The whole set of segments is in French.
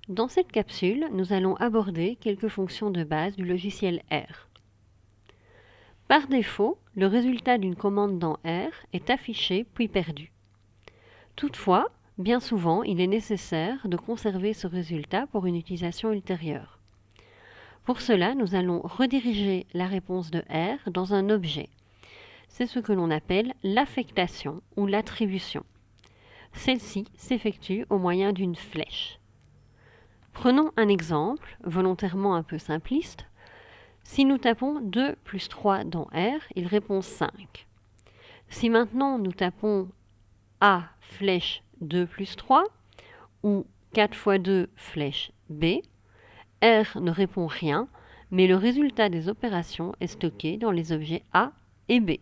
Dans cette capsule, nous allons aborder quelques fonctions de base du logiciel R. Par défaut, le résultat d'une commande dans R est affiché puis perdu. Toutefois, bien souvent, il est nécessaire de conserver ce résultat pour une utilisation ultérieure. Pour cela, nous allons rediriger la réponse de R dans un objet. C'est ce que l'on appelle l'affectation ou l'attribution. Celle-ci s'effectue au moyen d'une flèche. Prenons un exemple, volontairement un peu simpliste. Si nous tapons 2 plus 3 dans R, il répond 5. Si maintenant nous tapons A flèche 2 plus 3 ou 4 fois 2 flèche B, R ne répond rien, mais le résultat des opérations est stocké dans les objets A et B.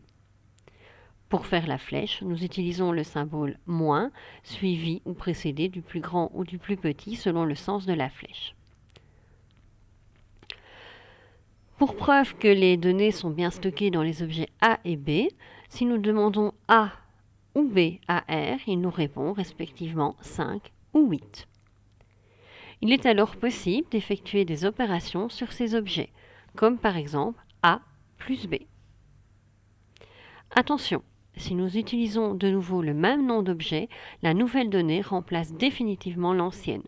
Pour faire la flèche, nous utilisons le symbole moins, suivi ou précédé du plus grand ou du plus petit selon le sens de la flèche. Pour preuve que les données sont bien stockées dans les objets A et B, si nous demandons A ou B à R, il nous répond respectivement 5 ou 8. Il est alors possible d'effectuer des opérations sur ces objets, comme par exemple A plus B. Attention, si nous utilisons de nouveau le même nom d'objet, la nouvelle donnée remplace définitivement l'ancienne.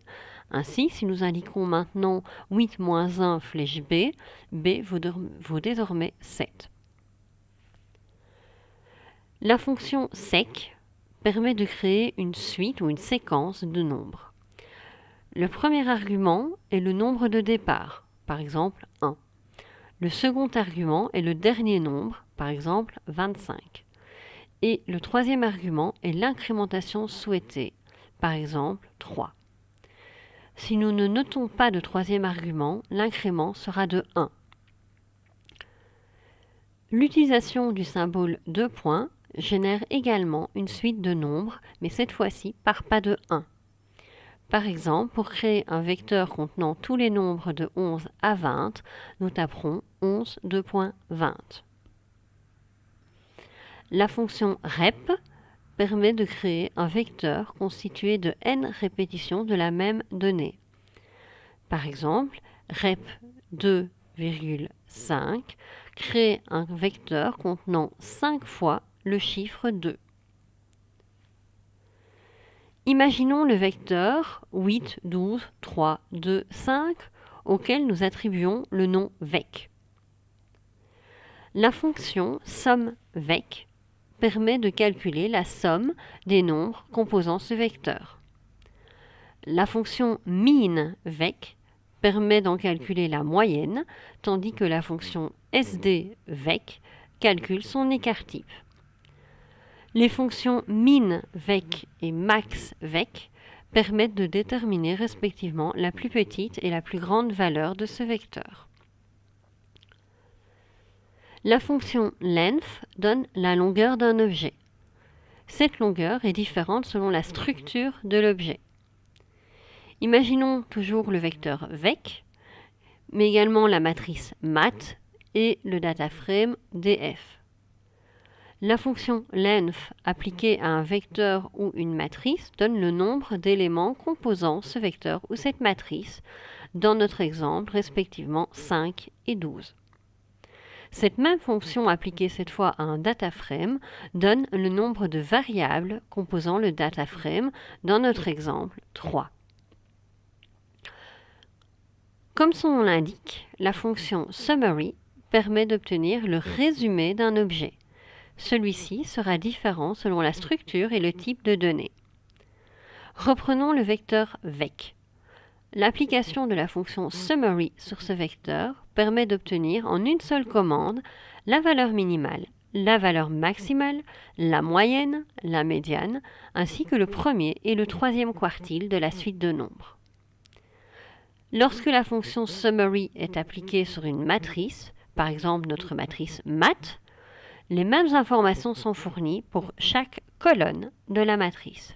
Ainsi, si nous indiquons maintenant 8 moins 1 flèche B, B vaut désormais 7. La fonction sec permet de créer une suite ou une séquence de nombres. Le premier argument est le nombre de départ, par exemple 1. Le second argument est le dernier nombre, par exemple 25. Et le troisième argument est l'incrémentation souhaitée, par exemple 3. Si nous ne notons pas de troisième argument, l'incrément sera de 1. L'utilisation du symbole 2 points génère également une suite de nombres, mais cette fois-ci par pas de 1. Par exemple, pour créer un vecteur contenant tous les nombres de 11 à 20, nous taperons 11 2.20. La fonction rep permet de créer un vecteur constitué de n répétitions de la même donnée. Par exemple, rep 2,5 crée un vecteur contenant 5 fois le chiffre 2. Imaginons le vecteur 8, 12, 3, 2, 5 auquel nous attribuons le nom vec. La fonction somme-vec permet de calculer la somme des nombres composant ce vecteur. La fonction min-vec permet d'en calculer la moyenne, tandis que la fonction sd-vec calcule son écart-type. Les fonctions min-vec et max-vec permettent de déterminer respectivement la plus petite et la plus grande valeur de ce vecteur. La fonction length donne la longueur d'un objet. Cette longueur est différente selon la structure de l'objet. Imaginons toujours le vecteur vec, mais également la matrice mat et le dataframe df. La fonction length appliquée à un vecteur ou une matrice donne le nombre d'éléments composant ce vecteur ou cette matrice, dans notre exemple respectivement 5 et 12. Cette même fonction appliquée cette fois à un dataframe donne le nombre de variables composant le dataframe, dans notre exemple 3. Comme son nom l'indique, la fonction summary permet d'obtenir le résumé d'un objet. Celui-ci sera différent selon la structure et le type de données. Reprenons le vecteur vec. L'application de la fonction summary sur ce vecteur permet d'obtenir en une seule commande la valeur minimale, la valeur maximale, la moyenne, la médiane, ainsi que le premier et le troisième quartile de la suite de nombres. Lorsque la fonction summary est appliquée sur une matrice, par exemple notre matrice mat, les mêmes informations sont fournies pour chaque colonne de la matrice.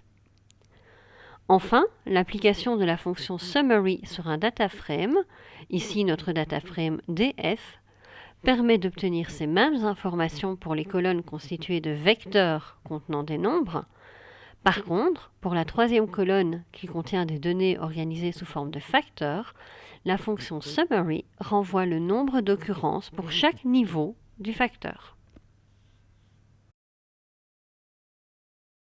Enfin, l'application de la fonction summary sur un dataframe, ici notre dataframe df, permet d'obtenir ces mêmes informations pour les colonnes constituées de vecteurs contenant des nombres. Par contre, pour la troisième colonne qui contient des données organisées sous forme de facteurs, la fonction summary renvoie le nombre d'occurrences pour chaque niveau du facteur.